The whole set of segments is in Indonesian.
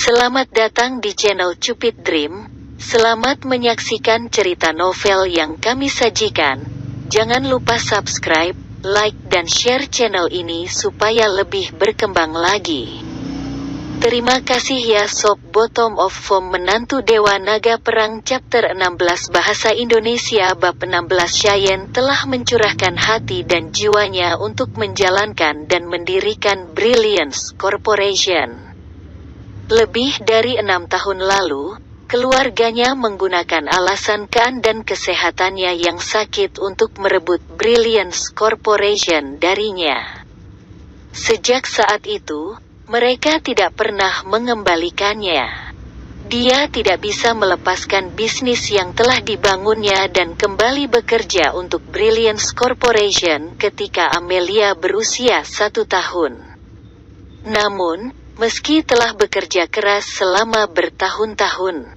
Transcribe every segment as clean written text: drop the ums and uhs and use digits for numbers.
Selamat datang di channel Cupid Dream. Selamat menyaksikan cerita novel yang kami sajikan. Jangan lupa subscribe, like dan share channel ini supaya lebih berkembang lagi. Terima kasih ya Sob. Bottom of Foam Menantu Dewa Naga Perang Chapter 16 Bahasa Indonesia Bab 16. Cheyenne telah mencurahkan hati dan jiwanya untuk menjalankan dan mendirikan Brilliance Corporation. Lebih dari 6 tahun lalu, keluarganya menggunakan alasan Kaan dan kesehatannya yang sakit untuk merebut Brilliance Corporation darinya. Sejak saat itu, mereka tidak pernah mengembalikannya. Dia tidak bisa melepaskan bisnis yang telah dibangunnya dan kembali bekerja untuk Brilliance Corporation ketika Amelia berusia 1 tahun. Namun, meski telah bekerja keras selama bertahun-tahun,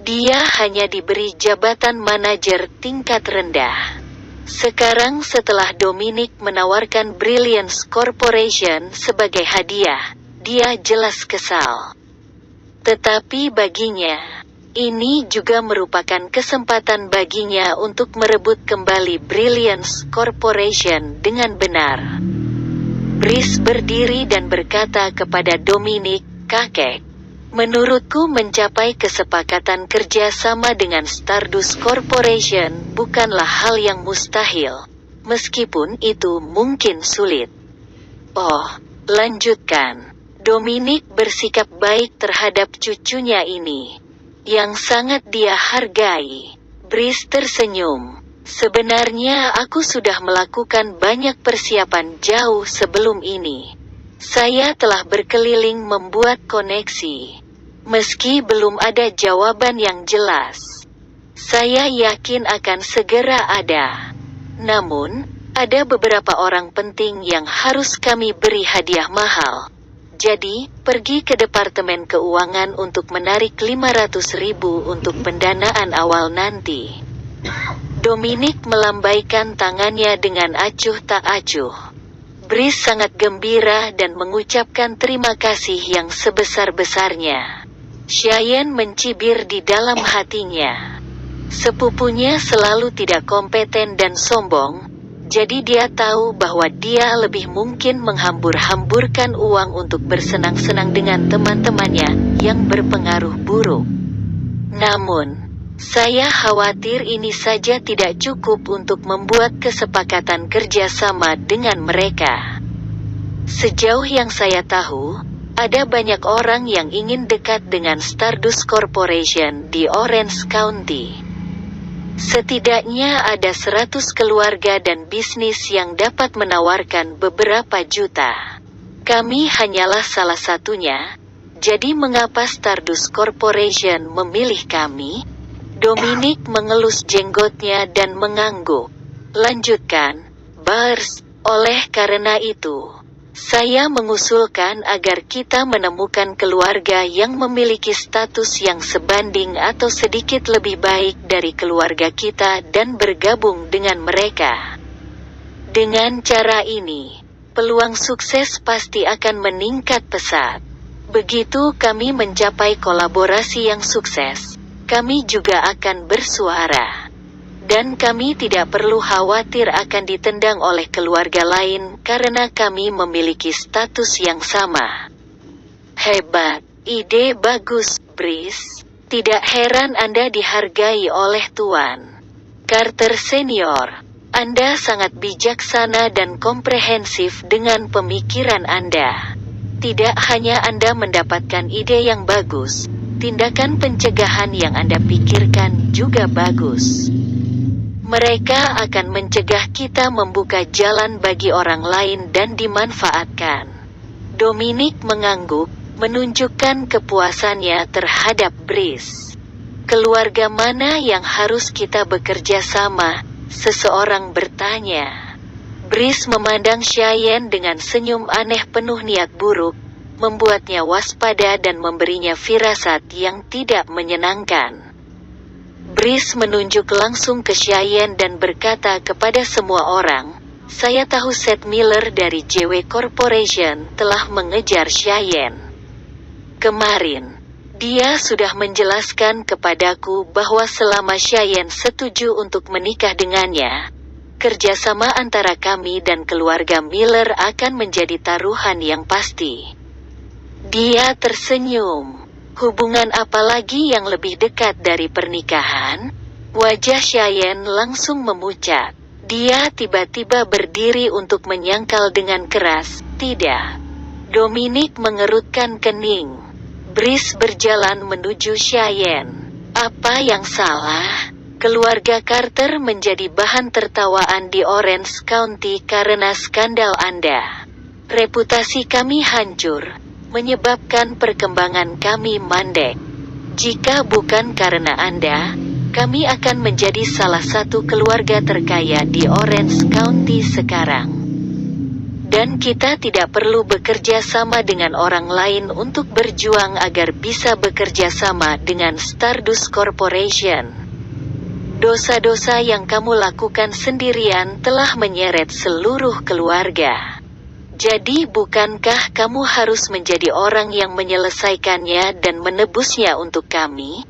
dia hanya diberi jabatan manajer tingkat rendah. Sekarang setelah Dominic menawarkan Brilliance Corporation sebagai hadiah, dia jelas kesal. Tetapi baginya, ini juga merupakan kesempatan baginya untuk merebut kembali Brilliance Corporation dengan benar. Brice berdiri dan berkata kepada Dominic, "Kakek, menurutku mencapai kesepakatan kerja sama dengan Stardust Corporation bukanlah hal yang mustahil, meskipun itu mungkin sulit." "Oh, lanjutkan." Dominic bersikap baik terhadap cucunya ini, yang sangat dia hargai. Brice tersenyum. "Sebenarnya aku sudah melakukan banyak persiapan jauh sebelum ini. Saya telah berkeliling membuat koneksi. Meski belum ada jawaban yang jelas, saya yakin akan segera ada. Namun, ada beberapa orang penting yang harus kami beri hadiah mahal. Jadi, pergi ke Departemen Keuangan untuk menarik 500.000 untuk pendanaan awal nanti." Dominic melambaikan tangannya dengan acuh tak acuh. Brice sangat gembira dan mengucapkan terima kasih yang sebesar-besarnya. Cheyenne mencibir di dalam hatinya. Sepupunya selalu tidak kompeten dan sombong, jadi dia tahu bahwa dia lebih mungkin menghambur-hamburkan uang untuk bersenang-senang dengan teman-temannya yang berpengaruh buruk. Namun, saya khawatir ini saja tidak cukup untuk membuat kesepakatan kerjasama dengan mereka. Sejauh yang saya tahu, ada banyak orang yang ingin dekat dengan Stardust Corporation di Orange County. Setidaknya ada 100 keluarga dan bisnis yang dapat menawarkan beberapa juta. Kami hanyalah salah satunya. Jadi mengapa Stardust Corporation memilih kami? Dominic mengelus jenggotnya dan mengangguk. "Lanjutkan, Bars. Oleh karena itu, saya mengusulkan agar kita menemukan keluarga yang memiliki status yang sebanding atau sedikit lebih baik dari keluarga kita dan bergabung dengan mereka. Dengan cara ini, peluang sukses pasti akan meningkat pesat. Begitu kami mencapai kolaborasi yang sukses, kami juga akan bersuara. Dan kami tidak perlu khawatir akan ditendang oleh keluarga lain karena kami memiliki status yang sama." "Hebat, ide bagus, Brice. Tidak heran Anda dihargai oleh Tuan Carter Senior. Anda sangat bijaksana dan komprehensif dengan pemikiran Anda. Tidak hanya Anda mendapatkan ide yang bagus, tindakan pencegahan yang Anda pikirkan juga bagus. Mereka akan mencegah kita membuka jalan bagi orang lain dan dimanfaatkan." Dominic mengangguk, menunjukkan kepuasannya terhadap Brice. "Keluarga mana yang harus kita bekerja sama?" seseorang bertanya. Brice memandang Cheyenne dengan senyum aneh penuh niat buruk, membuatnya waspada dan memberinya firasat yang tidak menyenangkan. Brice menunjuk langsung ke Cheyenne dan berkata kepada semua orang, "Saya tahu Seth Miller dari JW Corporation telah mengejar Cheyenne. Kemarin, Dia sudah menjelaskan kepadaku bahwa selama Cheyenne setuju untuk menikah dengannya, kerjasama antara kami dan keluarga Miller akan menjadi taruhan yang pasti. Dia tersenyum. Hubungan apa lagi yang lebih dekat dari pernikahan? Wajah Cheyenne langsung memucat. Dia tiba-tiba berdiri untuk menyangkal dengan keras. Tidak. Dominic mengerutkan kening. Brice berjalan menuju Cheyenne. Apa yang salah? Keluarga Carter menjadi bahan tertawaan di Orange County karena skandal Anda. Reputasi kami hancur, menyebabkan perkembangan kami mandek. Jika bukan karena Anda, kami akan menjadi salah satu keluarga terkaya di Orange County sekarang. Dan kita tidak perlu bekerja sama dengan orang lain untuk berjuang agar bisa bekerja sama dengan Stardust Corporation. Dosa-dosa yang kamu lakukan sendirian telah menyeret seluruh keluarga. Jadi bukankah kamu harus menjadi orang yang menyelesaikannya dan menebusnya untuk kami?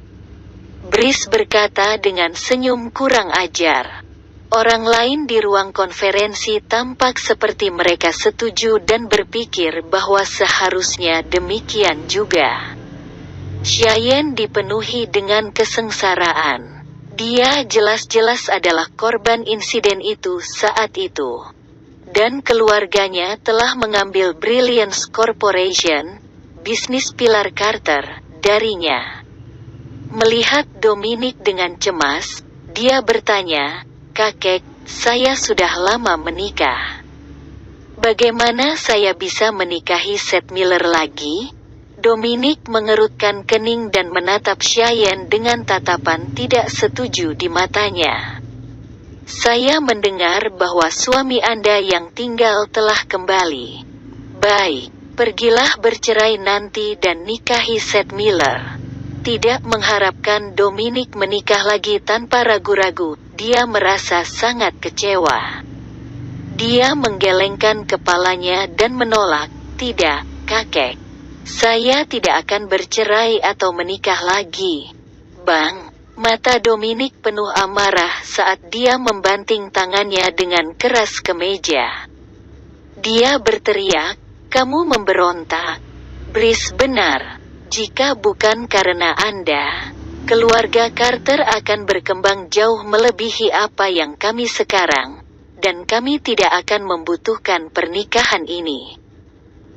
Brice berkata dengan senyum kurang ajar. Orang lain di ruang konferensi tampak seperti mereka setuju dan berpikir bahwa seharusnya demikian juga. Cheyenne dipenuhi dengan kesengsaraan. Dia jelas-jelas adalah korban insiden itu saat itu. Dan keluarganya telah mengambil Brilliance Corporation, bisnis pilar Carter, darinya. Melihat Dominic dengan cemas, dia bertanya, "Kakek, saya sudah lama menikah. Bagaimana saya bisa menikahi Seth Miller lagi?" Dominic mengerutkan kening dan menatap Cheyenne dengan tatapan tidak setuju di matanya. "Saya mendengar bahwa suami Anda yang tinggal telah kembali. Baik, pergilah bercerai nanti dan nikahi Seth Miller." Tidak mengharapkan Dominic menikah lagi tanpa ragu-ragu, dia merasa sangat kecewa. Dia menggelengkan kepalanya dan menolak, "Tidak, kakek. Saya tidak akan bercerai atau menikah lagi." Bang! Mata Dominic penuh amarah saat dia membanting tangannya dengan keras ke meja. Dia berteriak, "Kamu memberontak." Brice benar. Jika bukan karena Anda, keluarga Carter akan berkembang jauh melebihi apa yang kami sekarang, dan kami tidak akan membutuhkan pernikahan ini.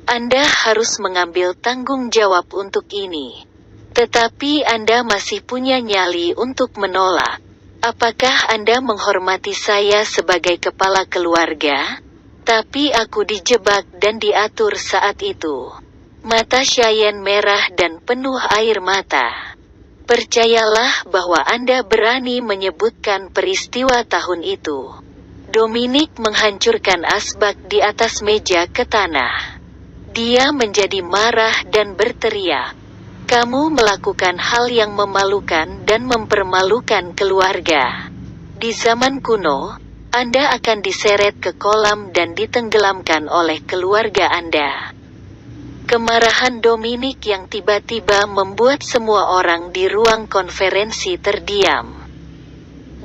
Anda harus mengambil tanggung jawab untuk ini. Tetapi Anda masih punya nyali untuk menolak. Apakah Anda menghormati saya sebagai kepala keluarga? Tapi aku dijebak dan diatur saat itu. Mata Cheyenne merah dan penuh air mata. Percayalah bahwa Anda berani menyebutkan peristiwa tahun itu. Dominic menghancurkan asbak di atas meja ke tanah. Dia menjadi marah dan berteriak, "Kamu melakukan hal yang memalukan dan mempermalukan keluarga. Di zaman kuno, Anda akan diseret ke kolam dan ditenggelamkan oleh keluarga Anda." Kemarahan Dominic yang tiba-tiba membuat semua orang di ruang konferensi terdiam.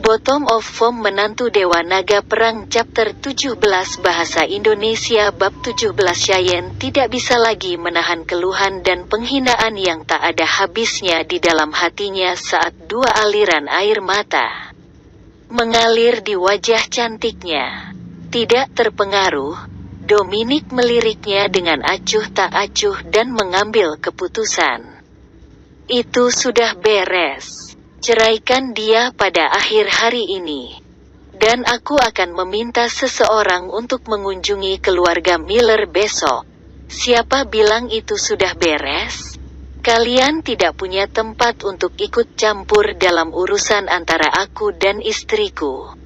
Bottom of Foam Menantu Dewa Naga Perang Chapter 17 Bahasa Indonesia Bab 17 Cheyenne tidak bisa lagi menahan keluhan dan penghinaan yang tak ada habisnya di dalam hatinya saat dua aliran air mata mengalir di wajah cantiknya. Tidak terpengaruh, Dominic meliriknya dengan acuh tak acuh dan mengambil keputusan. "Itu sudah beres. Ceraikan dia pada akhir hari ini. Dan aku akan meminta seseorang untuk mengunjungi keluarga Miller besok." "Siapa bilang itu sudah beres? Kalian tidak punya tempat untuk ikut campur dalam urusan antara aku dan istriku."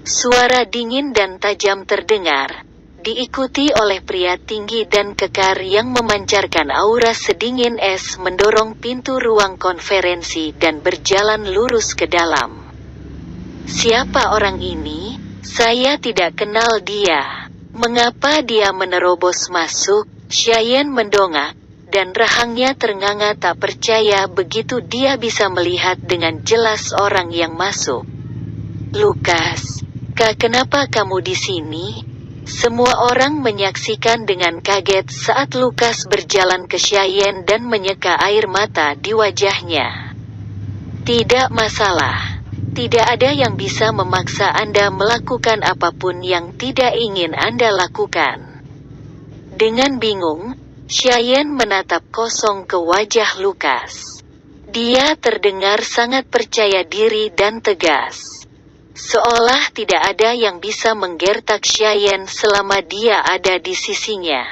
Suara dingin dan tajam terdengar, diikuti oleh pria tinggi dan kekar yang memancarkan aura sedingin es mendorong pintu ruang konferensi dan berjalan lurus ke dalam. "Siapa orang ini? Saya tidak kenal dia. Mengapa dia menerobos masuk?" Cheyenne mendongak, dan rahangnya ternganga tak percaya begitu dia bisa melihat dengan jelas orang yang masuk. "Lukas, kenapa kamu di sini?" Semua orang menyaksikan dengan kaget saat Lukas berjalan ke Cheyenne dan menyeka air mata di wajahnya. "Tidak masalah. Tidak ada yang bisa memaksa Anda melakukan apapun yang tidak ingin Anda lakukan." Dengan bingung, Cheyenne menatap kosong ke wajah Lukas. Dia terdengar sangat percaya diri dan tegas. Seolah tidak ada yang bisa menggertak Cheyenne selama dia ada di sisinya.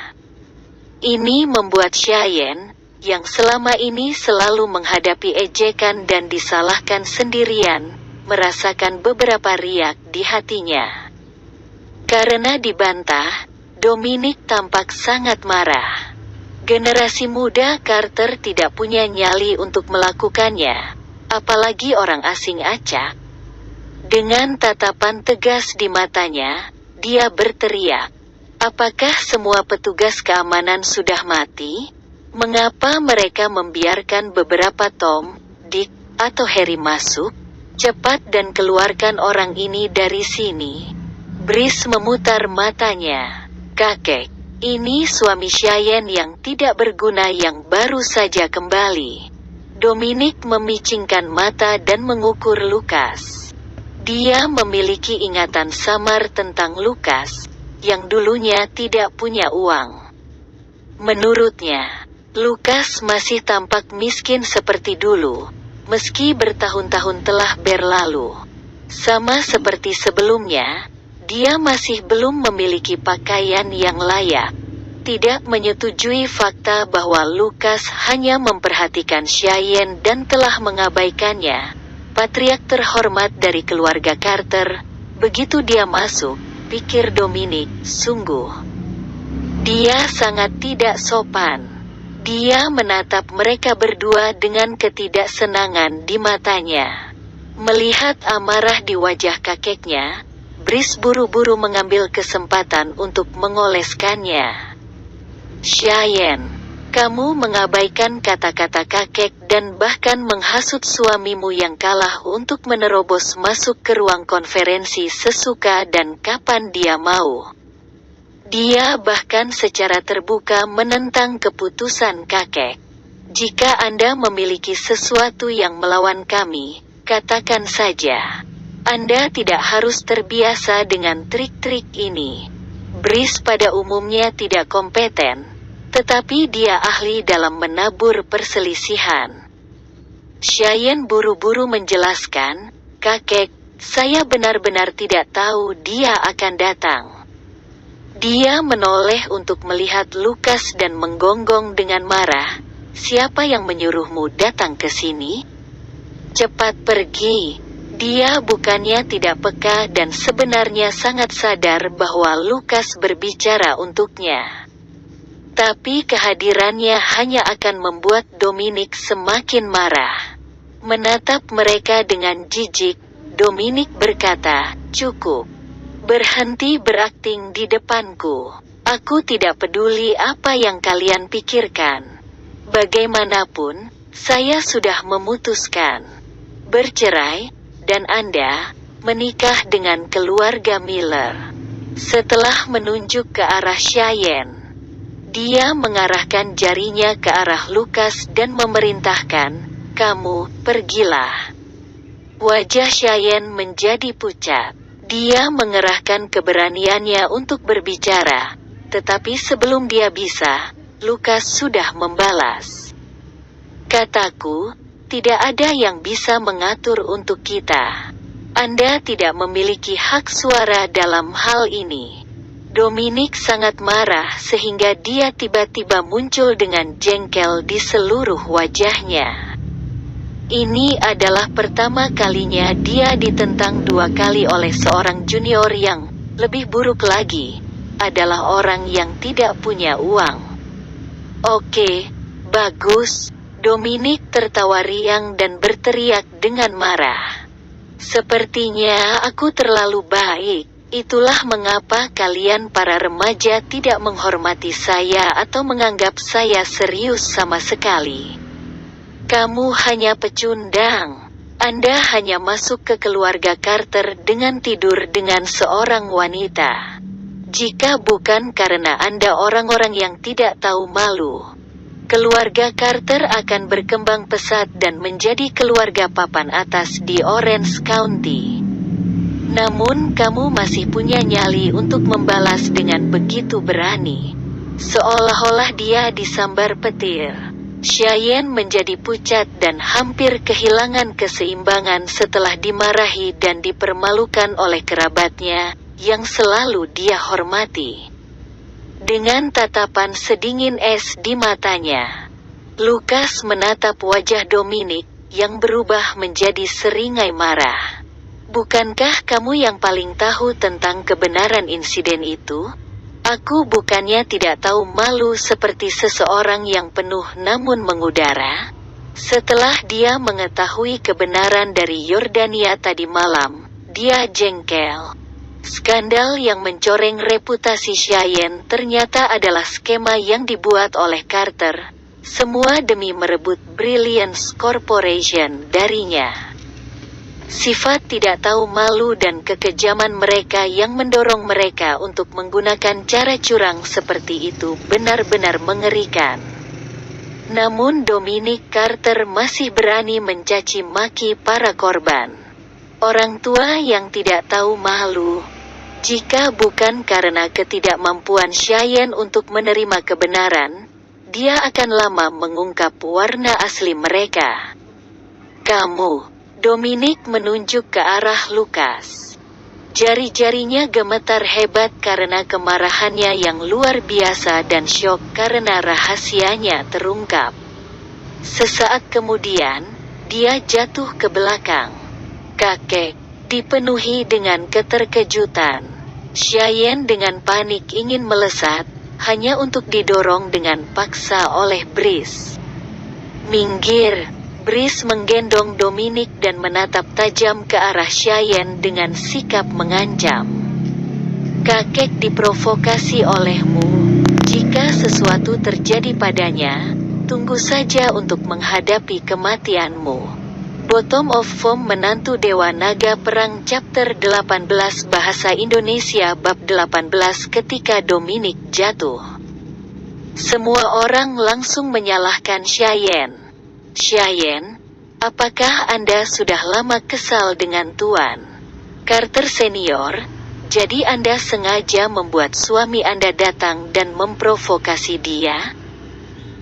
Ini membuat Cheyenne, yang selama ini selalu menghadapi ejekan dan disalahkan sendirian, merasakan beberapa riak di hatinya. Karena dibantah, Dominic tampak sangat marah. Generasi muda Carter tidak punya nyali untuk melakukannya, apalagi orang asing acak. Dengan tatapan tegas di matanya, dia berteriak, "Apakah semua petugas keamanan sudah mati? Mengapa mereka membiarkan beberapa Tom, Dick, atau Harry masuk? Cepat dan keluarkan orang ini dari sini." Brice memutar matanya. "Kakek, ini suami Cheyenne yang tidak berguna yang baru saja kembali." Dominic memicingkan mata dan mengukur Lukas. Dia memiliki ingatan samar tentang Lukas, yang dulunya tidak punya uang. Menurutnya, Lukas masih tampak miskin seperti dulu, meski bertahun-tahun telah berlalu. Sama seperti sebelumnya, dia masih belum memiliki pakaian yang layak. Tidak menyetujui fakta bahwa Lukas hanya memperhatikan Cheyenne dan telah mengabaikannya. Patriark terhormat dari keluarga Carter, begitu dia masuk, pikir Dominic, sungguh. Dia sangat tidak sopan. Dia menatap mereka berdua dengan ketidaksenangan di matanya. Melihat amarah di wajah kakeknya, Brice buru-buru mengambil kesempatan untuk mengoleskannya. "Cheyenne, kamu mengabaikan kata-kata kakek dan bahkan menghasut suamimu yang kalah untuk menerobos masuk ke ruang konferensi sesuka dan kapan dia mau. Dia bahkan secara terbuka menentang keputusan kakek. Jika Anda memiliki sesuatu yang melawan kami, katakan saja. Anda tidak harus terbiasa dengan trik-trik ini." Brice pada umumnya tidak kompeten, tetapi dia ahli dalam menabur perselisihan. Cheyenne buru-buru menjelaskan, "Kakek, saya benar-benar tidak tahu dia akan datang." Dia menoleh untuk melihat Lukas dan menggonggong dengan marah, "Siapa yang menyuruhmu datang ke sini? Cepat pergi." Dia bukannya tidak peka dan sebenarnya sangat sadar bahwa Lukas berbicara untuknya. Tapi kehadirannya hanya akan membuat Dominic semakin marah. Menatap mereka dengan jijik, Dominic berkata, "Cukup. Berhenti berakting di depanku. Aku tidak peduli apa yang kalian pikirkan. Bagaimanapun, saya sudah memutuskan bercerai, dan Anda menikah dengan keluarga Miller." Setelah menunjuk ke arah Cheyenne, dia mengarahkan jarinya ke arah Lukas dan memerintahkan, "Kamu, pergilah." Wajah Cheyenne menjadi pucat. Dia mengerahkan keberaniannya untuk berbicara, tetapi sebelum dia bisa, Lukas sudah membalas. "Kataku, tidak ada yang bisa mengatur untuk kita. Anda tidak memiliki hak suara dalam hal ini." Dominic sangat marah sehingga dia tiba-tiba muncul dengan jengkel di seluruh wajahnya. Ini adalah pertama kalinya dia ditentang 2 kali oleh seorang junior yang, lebih buruk lagi, adalah orang yang tidak punya uang. "Oke, bagus." Dominic tertawa riang dan berteriak dengan marah. "Sepertinya aku terlalu baik. Itulah mengapa kalian para remaja tidak menghormati saya atau menganggap saya serius sama sekali. Kamu hanya pecundang. Anda hanya masuk ke keluarga Carter dengan tidur dengan seorang wanita. Jika bukan karena Anda orang-orang yang tidak tahu malu, keluarga Carter akan berkembang pesat dan menjadi keluarga papan atas di Orange County. Namun kamu masih punya nyali untuk membalas dengan begitu berani. Seolah-olah dia disambar petir. Cheyenne menjadi pucat dan hampir kehilangan keseimbangan setelah dimarahi dan dipermalukan oleh kerabatnya, yang selalu dia hormati. Dengan tatapan sedingin es di matanya, Lucas menatap wajah Dominic, yang berubah menjadi seringai marah. Bukankah kamu yang paling tahu tentang kebenaran insiden itu? Aku bukannya tidak tahu malu seperti seseorang yang penuh namun mengudara. Setelah dia mengetahui kebenaran dari Yordania tadi malam, dia jengkel. Skandal yang mencoreng reputasi Cheyenne ternyata adalah skema yang dibuat oleh Carter, semua demi merebut Brilliance Corporation darinya. Sifat tidak tahu malu dan kekejaman mereka yang mendorong mereka untuk menggunakan cara curang seperti itu benar-benar mengerikan. Namun Dominic Carter masih berani mencaci maki para korban. Orang tua yang tidak tahu malu. Jika bukan karena ketidakmampuan Cheyenne untuk menerima kebenaran, dia akan lama mengungkap warna asli mereka. Kamu. Dominic menunjuk ke arah Lucas. Jari-jarinya gemetar hebat karena kemarahannya yang luar biasa dan syok karena rahasianya terungkap. Sesaat kemudian, dia jatuh ke belakang. Kakek, dipenuhi dengan keterkejutan. Cheyenne dengan panik ingin melesat, hanya untuk didorong dengan paksa oleh Brice. Minggir! Brice menggendong Dominic dan menatap tajam ke arah Cheyenne dengan sikap mengancam. Kakek diprovokasi olehmu. Jika sesuatu terjadi padanya, tunggu saja untuk menghadapi kematianmu. Bottom of Foam Menantu Dewa Naga Perang Chapter 18 Bahasa Indonesia Bab 18 Ketika Dominic jatuh. Semua orang langsung menyalahkan Cheyenne. Cheyenne, apakah Anda sudah lama kesal dengan Tuan Carter Senior? Jadi Anda sengaja membuat suami Anda datang dan memprovokasi dia?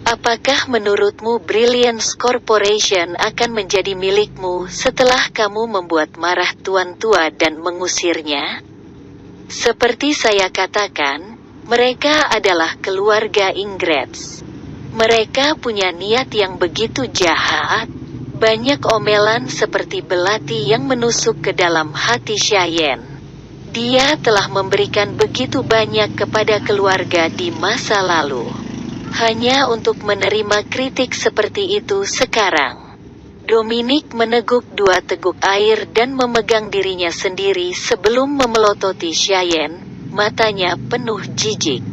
Apakah menurutmu Brilliance Corporation akan menjadi milikmu setelah kamu membuat marah Tuan tua dan mengusirnya? Seperti saya katakan, mereka adalah keluarga Ingrats. Mereka punya niat yang begitu jahat. Banyak omelan seperti belati yang menusuk ke dalam hati Cheyenne. Dia telah memberikan begitu banyak kepada keluarga di masa lalu. Hanya untuk menerima kritik seperti itu sekarang. Dominic meneguk 2 teguk air dan memegang dirinya sendiri sebelum memelototi Cheyenne, matanya penuh jijik.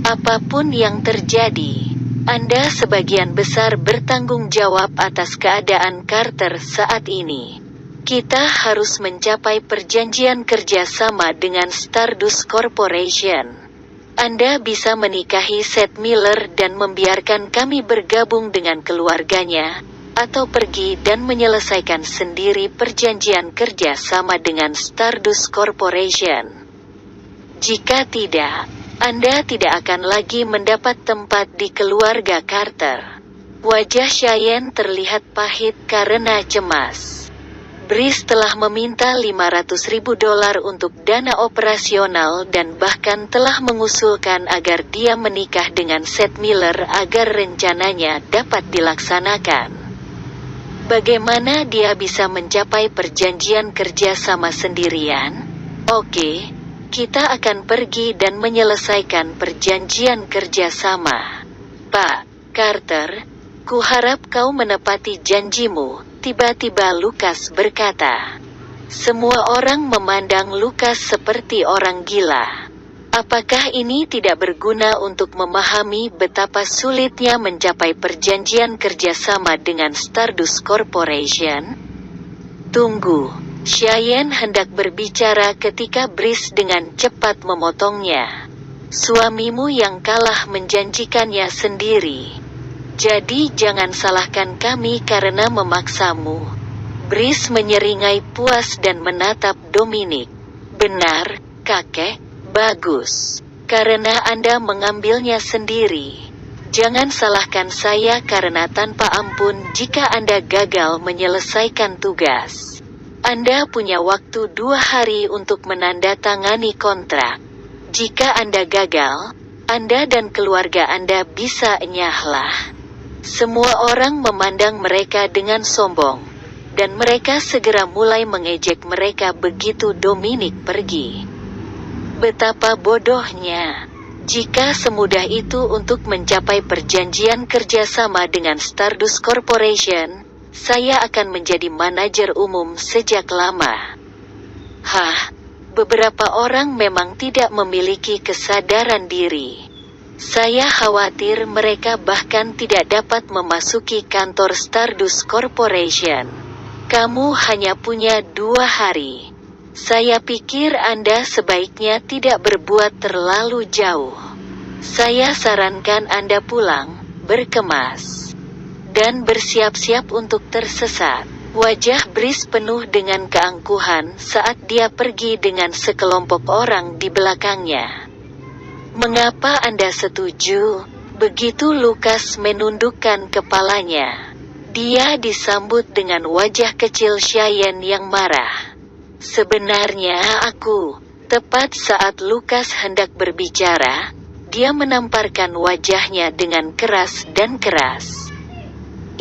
Apapun yang terjadi, Anda sebagian besar bertanggung jawab atas keadaan Carter saat ini. Kita harus mencapai perjanjian kerjasama dengan Stardust Corporation. Anda bisa menikahi Seth Miller dan membiarkan kami bergabung dengan keluarganya, atau pergi dan menyelesaikan sendiri perjanjian kerjasama dengan Stardust Corporation. Jika tidak, Anda tidak akan lagi mendapat tempat di keluarga Carter. Wajah Cheyenne terlihat pahit karena cemas. Brice telah meminta $500.000 untuk dana operasional dan bahkan telah mengusulkan agar dia menikah dengan Seth Miller agar rencananya dapat dilaksanakan. Bagaimana dia bisa mencapai perjanjian kerja sama sendirian? Oke. Kita akan pergi dan menyelesaikan perjanjian kerjasama. Pak Carter, kuharap kau menepati janjimu, tiba-tiba Lucas berkata. Semua orang memandang Lukas seperti orang gila. Apakah ini tidak berguna untuk memahami betapa sulitnya mencapai perjanjian kerjasama dengan Stardust Corporation? Tunggu, Cheyenne hendak berbicara ketika Brice dengan cepat memotongnya. Suamimu yang kalah menjanjikannya sendiri. Jadi jangan salahkan kami karena memaksamu. Brice menyeringai puas dan menatap Dominic. Benar, kakek. Bagus. Karena Anda mengambilnya sendiri. Jangan salahkan saya karena tanpa ampun jika Anda gagal menyelesaikan tugas. Anda punya waktu 2 hari untuk menandatangani kontrak. Jika Anda gagal, Anda dan keluarga Anda bisa enyahlah. Semua orang memandang mereka dengan sombong. Dan mereka segera mulai mengejek mereka begitu Dominic pergi. Betapa bodohnya. Jika semudah itu untuk mencapai perjanjian kerjasama dengan Stardust Corporation, saya akan menjadi manajer umum sejak lama. Beberapa orang memang tidak memiliki kesadaran diri. Saya khawatir mereka bahkan tidak dapat memasuki kantor Stardust Corporation. Kamu hanya punya 2 hari. Saya pikir Anda sebaiknya tidak berbuat terlalu jauh. Saya sarankan Anda pulang, berkemas, dan bersiap-siap untuk tersesat. Wajah Brice penuh dengan keangkuhan saat dia pergi dengan sekelompok orang di belakangnya. Mengapa Anda setuju? Begitu Lukas menundukkan kepalanya. Dia disambut dengan wajah kecil Cheyenne yang marah. Sebenarnya tepat saat Lukas hendak berbicara, dia menamparkan wajahnya dengan keras dan keras.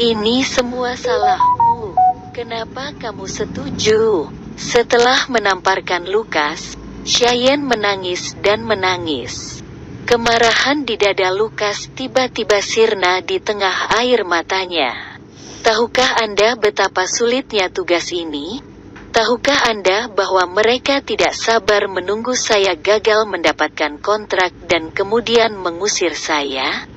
Ini semua salahmu. Kenapa kamu setuju? Setelah menamparkan Lukas, Cheyenne menangis dan menangis. Kemarahan di dada Lukas tiba-tiba sirna di tengah air matanya. Tahukah Anda betapa sulitnya tugas ini? Tahukah Anda bahwa mereka tidak sabar menunggu saya gagal mendapatkan kontrak dan kemudian mengusir saya?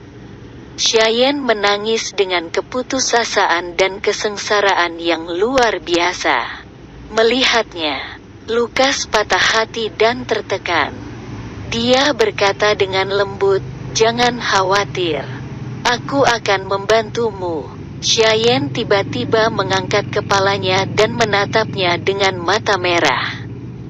Cheyenne menangis dengan keputusasaan dan kesengsaraan yang luar biasa. Melihatnya, Lukas patah hati dan tertekan. Dia berkata dengan lembut, "Jangan khawatir. Aku akan membantumu." Cheyenne tiba-tiba mengangkat kepalanya dan menatapnya dengan mata merah.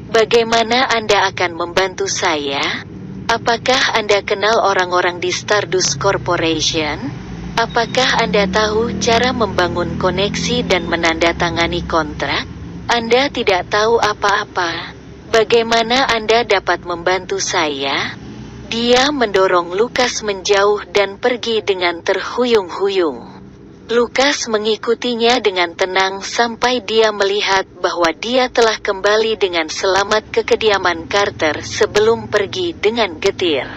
Bagaimana Anda akan membantu saya? Apakah Anda kenal orang-orang di Stardust Corporation? Apakah Anda tahu cara membangun koneksi dan menandatangani kontrak? Anda tidak tahu apa-apa. Bagaimana Anda dapat membantu saya? Dia mendorong Lukas menjauh dan pergi dengan terhuyung-huyung. Lukas mengikutinya dengan tenang sampai dia melihat bahwa dia telah kembali dengan selamat ke kediaman Carter sebelum pergi dengan getir.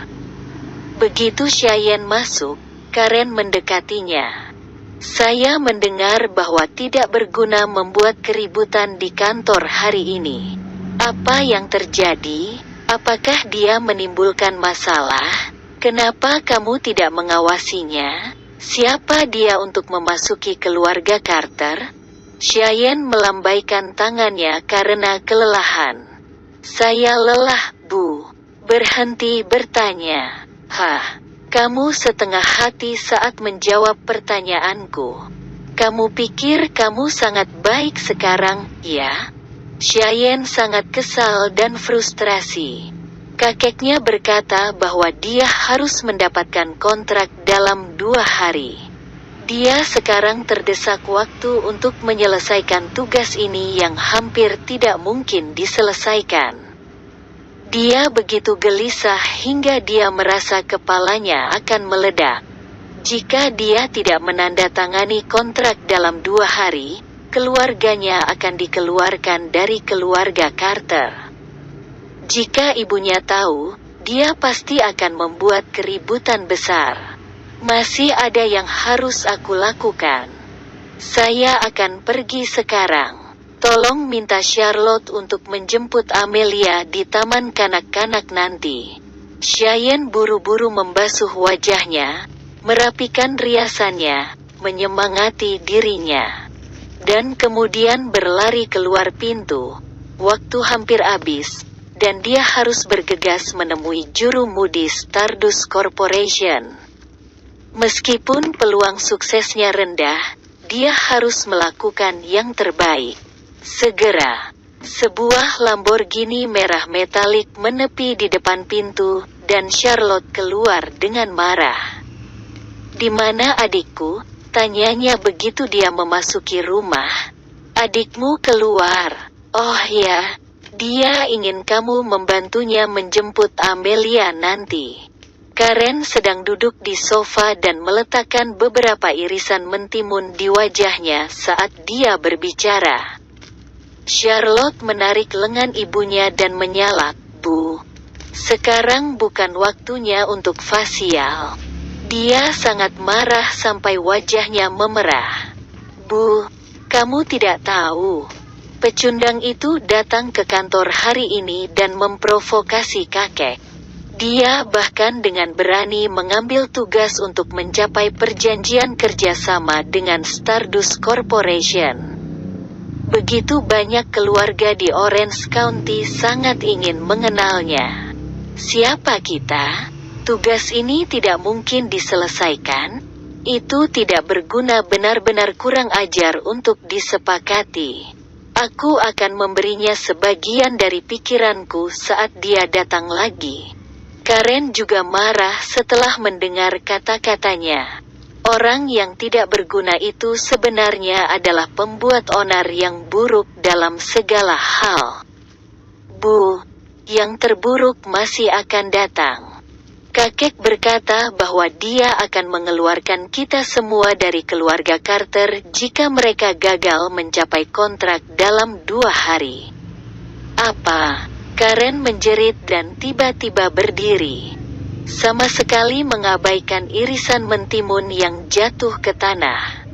Begitu Cheyenne masuk, Karen mendekatinya. "Saya mendengar bahwa tidak berguna membuat keributan di kantor hari ini. Apa yang terjadi? Apakah dia menimbulkan masalah? Kenapa kamu tidak mengawasinya? Siapa dia untuk memasuki keluarga Carter?" Cheyenne melambaikan tangannya karena kelelahan. "Saya lelah, Bu. Berhenti bertanya." Kamu setengah hati saat menjawab pertanyaanku. Kamu pikir kamu sangat baik sekarang, ya? Cheyenne sangat kesal dan frustrasi. Kakeknya berkata bahwa dia harus mendapatkan kontrak dalam 2 hari. Dia sekarang terdesak waktu untuk menyelesaikan tugas ini yang hampir tidak mungkin diselesaikan. Dia begitu gelisah hingga dia merasa kepalanya akan meledak. Jika dia tidak menandatangani kontrak dalam 2 hari, keluarganya akan dikeluarkan dari keluarga Carter. Jika ibunya tahu, dia pasti akan membuat keributan besar. Masih ada yang harus aku lakukan. Saya akan pergi sekarang. Tolong minta Charlotte untuk menjemput Amelia di taman kanak-kanak nanti. Cheyenne buru-buru membasuh wajahnya, merapikan riasannya, menyemangati dirinya, dan kemudian berlari keluar pintu. Waktu hampir habis, dan dia harus bergegas menemui juru mudi Stardust Corporation. Meskipun peluang suksesnya rendah, dia harus melakukan yang terbaik. Segera, sebuah Lamborghini merah metalik menepi di depan pintu, dan Charlotte keluar dengan marah. "Di mana adikku?" tanyanya begitu dia memasuki rumah. "Adikmu keluar." "Oh ya, dia ingin kamu membantunya menjemput Amelia nanti." Karen sedang duduk di sofa dan meletakkan beberapa irisan mentimun di wajahnya saat dia berbicara. Charlotte menarik lengan ibunya dan menyalak, "Bu, sekarang bukan waktunya untuk fasial." Dia sangat marah sampai wajahnya memerah. "Bu, kamu tidak tahu. Pecundang itu datang ke kantor hari ini dan memprovokasi kakek. Dia bahkan dengan berani mengambil tugas untuk mencapai perjanjian kerjasama dengan Stardust Corporation. Begitu banyak keluarga di Orange County sangat ingin mengenalnya. Siapa kita? Tugas ini tidak mungkin diselesaikan. Itu tidak berguna, benar-benar kurang ajar untuk disepakati. Aku akan memberinya sebagian dari pikiranku saat dia datang lagi." Karen juga marah setelah mendengar kata-katanya. Orang yang tidak berguna itu sebenarnya adalah pembuat onar yang buruk dalam segala hal. "Bu, yang terburuk masih akan datang." Kakek berkata bahwa dia akan mengeluarkan kita semua dari keluarga Carter jika mereka gagal mencapai kontrak dalam 2 hari. "Apa?" Karen menjerit dan tiba-tiba berdiri. Sama sekali mengabaikan irisan mentimun yang jatuh ke tanah.